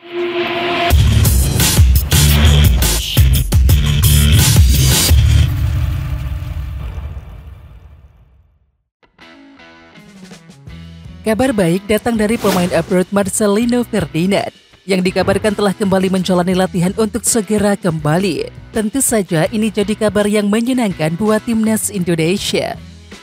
Kabar baik datang dari pemain abroad Marcelino Ferdinand yang dikabarkan telah kembali menjalani latihan untuk segera kembali. Tentu saja ini jadi kabar yang menyenangkan buat timnas Indonesia.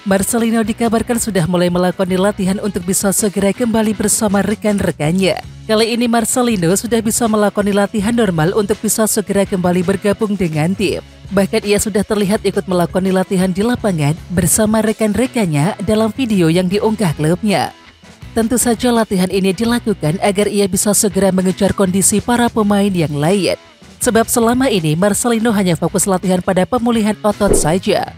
Marcelino dikabarkan sudah mulai melakoni latihan untuk bisa segera kembali bersama rekan-rekannya. Kali ini Marcelino sudah bisa melakoni latihan normal untuk bisa segera kembali bergabung dengan tim. Bahkan ia sudah terlihat ikut melakoni latihan di lapangan bersama rekan-rekannya dalam video yang diunggah klubnya. Tentu saja latihan ini dilakukan agar ia bisa segera mengejar kondisi para pemain yang lain. Sebab selama ini Marcelino hanya fokus latihan pada pemulihan otot saja.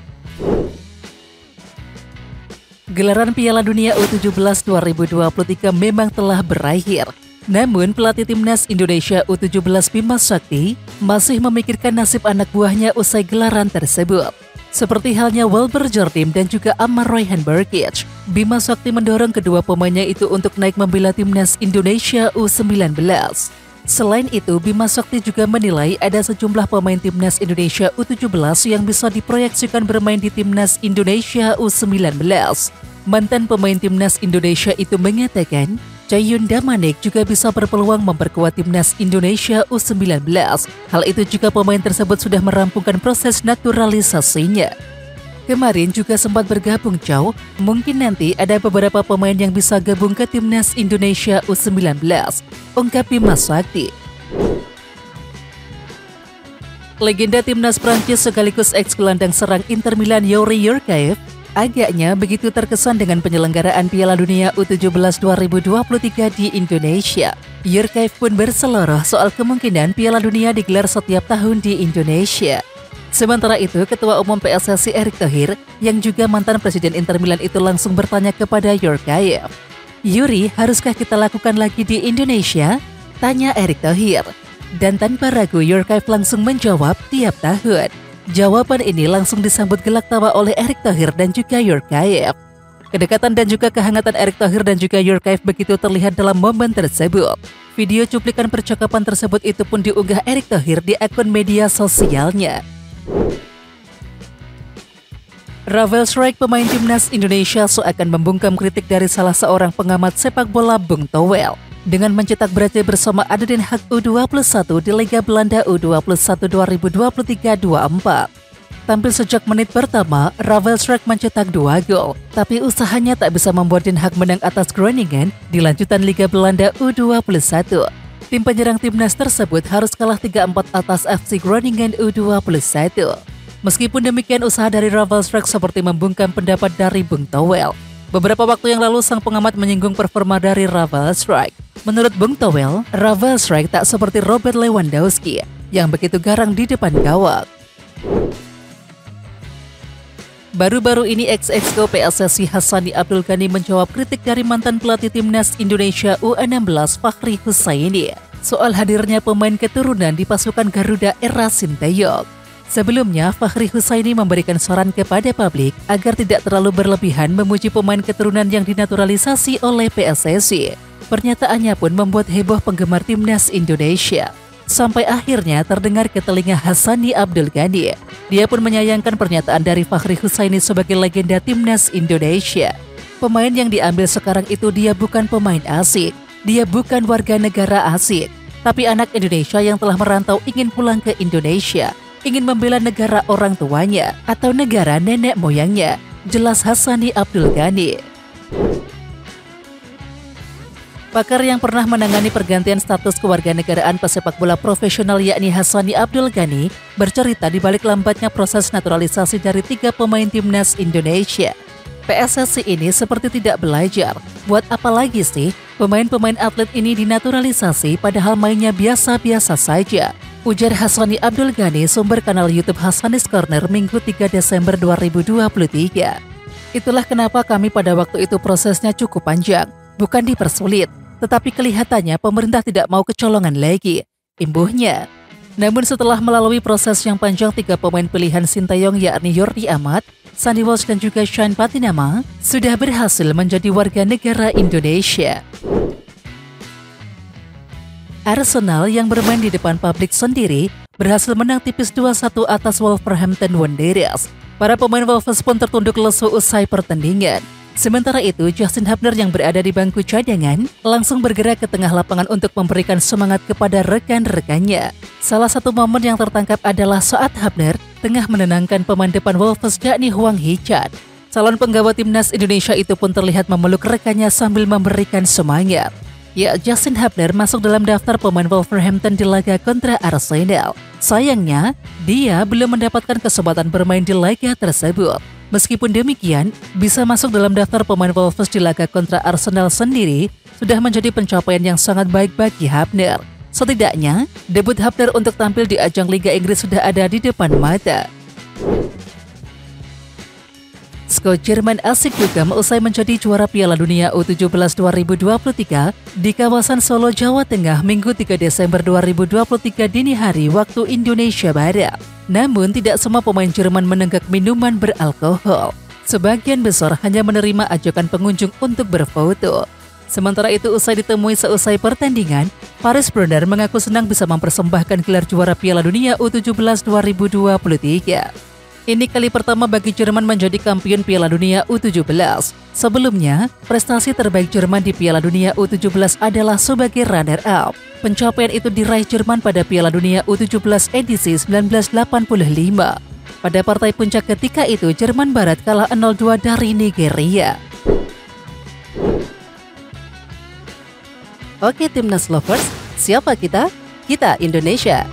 Gelaran Piala Dunia U17 2023 memang telah berakhir. Namun pelatih timnas Indonesia U17 Bima Sakti masih memikirkan nasib anak buahnya usai gelaran tersebut. Seperti halnya Welber Jardim dan juga Amar Rayhan Burkic, Bima Sakti mendorong kedua pemainnya itu untuk naik membela timnas Indonesia U19. Selain itu, Bima Sakti juga menilai ada sejumlah pemain timnas Indonesia U17 yang bisa diproyeksikan bermain di timnas Indonesia U19. Mantan pemain timnas Indonesia itu mengatakan, Cayun Damanik juga bisa berpeluang memperkuat timnas Indonesia U19. Hal itu jika pemain tersebut sudah merampungkan proses naturalisasinya. Kemarin juga sempat bergabung Chow, mungkin nanti ada beberapa pemain yang bisa gabung ke timnas Indonesia U19, ungkap Bima Sakti. Legenda timnas Prancis sekaligus ex-gelandang serang Inter Milan Youri Yurkaev agaknya begitu terkesan dengan penyelenggaraan Piala Dunia U17 2023 di Indonesia. Yurkaev pun berseloroh soal kemungkinan Piala Dunia digelar setiap tahun di Indonesia. Sementara itu, Ketua Umum PSSI Erick Thohir yang juga mantan Presiden Inter Milan itu langsung bertanya kepada Yurkaev, "Yuri, haruskah kita lakukan lagi di Indonesia?" tanya Erick Thohir. Dan tanpa ragu Yurkaev langsung menjawab, "Tiap tahun." Jawaban ini langsung disambut gelak tawa oleh Erick Thohir dan juga Yurkaev. Kedekatan dan juga kehangatan Erick Thohir dan juga Yurkaev begitu terlihat dalam momen tersebut. Video cuplikan percakapan tersebut itu pun diunggah Erick Thohir di akun media sosialnya. Ravel Struijk, pemain timnas Indonesia, seakan membungkam kritik dari salah seorang pengamat sepak bola, Bung Towel, dengan mencetak berhasil bersama ada Den Haag U21 di Liga Belanda U21 2023-24. Tampil sejak menit pertama, Ravel Struijk mencetak 2 gol, tapi usahanya tak bisa membuat Den Haag menang atas Groningen di lanjutan Liga Belanda U21. Tim penyerang timnas tersebut harus kalah 3-4 atas FC Groningen U21. Meskipun demikian, usaha dari Ravel Struijk seperti membungkam pendapat dari Bung Towel. Beberapa waktu yang lalu sang pengamat menyinggung performa dari Ravel Struijk. Menurut Bung Towel, Ravel Struijk tak seperti Robert Lewandowski yang begitu garang di depan gawang. Baru-baru ini ex-exco PSSI Hassani Abdul Ghani menjawab kritik dari mantan pelatih timnas Indonesia U16 Fakhri Husaini soal hadirnya pemain keturunan di pasukan Garuda era Sinteyong. Sebelumnya, Fakhri Husaini memberikan saran kepada publik agar tidak terlalu berlebihan memuji pemain keturunan yang dinaturalisasi oleh PSSI. Pernyataannya pun membuat heboh penggemar timnas Indonesia. Sampai akhirnya terdengar ke telinga Hassani Abdul Ghani. Dia pun menyayangkan pernyataan dari Fakhri Husaini sebagai legenda timnas Indonesia. Pemain yang diambil sekarang itu dia bukan pemain asing. Dia bukan warga negara asing. Tapi anak Indonesia yang telah merantau ingin pulang ke Indonesia. Ingin membela negara orang tuanya atau negara nenek moyangnya, jelas Hassani Abdul Ghani. Pakar yang pernah menangani pergantian status kewarganegaraan pesepak bola profesional yakni Hassani Abdul Ghani bercerita di balik lambatnya proses naturalisasi dari 3 pemain timnas Indonesia. PSSI ini seperti tidak belajar. Buat apa lagi sih pemain-pemain atlet ini dinaturalisasi padahal mainnya biasa-biasa saja? Ujar Hassani Abdul Ghani, sumber kanal YouTube Hassani's Corner, Minggu 3 Desember 2023. Itulah kenapa kami pada waktu itu prosesnya cukup panjang, bukan dipersulit, tetapi kelihatannya pemerintah tidak mau kecolongan lagi, imbuhnya. Namun setelah melalui proses yang panjang, 3 pemain pilihan Sinteyong yakni Jordi Amat, Sandy Walsh dan juga Sean Patinama sudah berhasil menjadi warga negara Indonesia. Arsenal yang bermain di depan publik sendiri berhasil menang tipis 2-1 atas Wolverhampton Wanderers. Para pemain Wolves pun tertunduk lesu usai pertandingan. Sementara itu, Justin Hubner yang berada di bangku cadangan langsung bergerak ke tengah lapangan untuk memberikan semangat kepada rekan-rekannya. Salah satu momen yang tertangkap adalah saat Hubner tengah menenangkan pemain depan Wolves yakni Hwang Hee-chan. Calon penggawa timnas Indonesia itu pun terlihat memeluk rekannya sambil memberikan semangat. Ya, Justin Hubner masuk dalam daftar pemain Wolverhampton di laga kontra Arsenal. Sayangnya, dia belum mendapatkan kesempatan bermain di laga tersebut. Meskipun demikian, bisa masuk dalam daftar pemain Wolves di laga kontra Arsenal sendiri sudah menjadi pencapaian yang sangat baik bagi Hubner. Setidaknya, debut Hubner untuk tampil di ajang Liga Inggris sudah ada di depan mata. Skuad Jerman asik juga usai menjadi juara Piala Dunia U17 2023 di kawasan Solo, Jawa Tengah Minggu 3 Desember 2023 dini hari waktu Indonesia Barat. Namun tidak semua pemain Jerman menenggak minuman beralkohol. Sebagian besar hanya menerima ajakan pengunjung untuk berfoto. Sementara itu usai ditemui seusai pertandingan, Paris Brunner mengaku senang bisa mempersembahkan gelar juara Piala Dunia U17 2023. Ini kali pertama bagi Jerman menjadi kampion Piala Dunia U17. Sebelumnya, prestasi terbaik Jerman di Piala Dunia U17 adalah sebagai runner-up. Pencapaian itu diraih Jerman pada Piala Dunia U17 edisi 1985. Pada partai puncak ketika itu, Jerman Barat kalah 0-2 dari Nigeria. Oke Timnas Lovers, siapa kita? Kita Indonesia.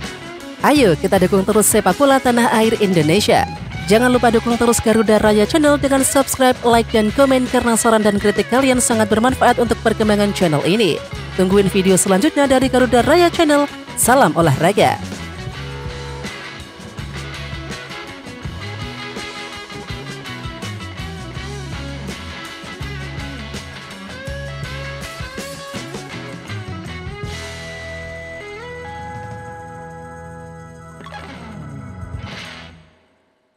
Ayo kita dukung terus sepak bola tanah air Indonesia. Jangan lupa dukung terus Garuda Raya Channel dengan subscribe, like, dan komen karena saran dan kritik kalian sangat bermanfaat untuk perkembangan channel ini. Tungguin video selanjutnya dari Garuda Raya Channel. Salam olahraga.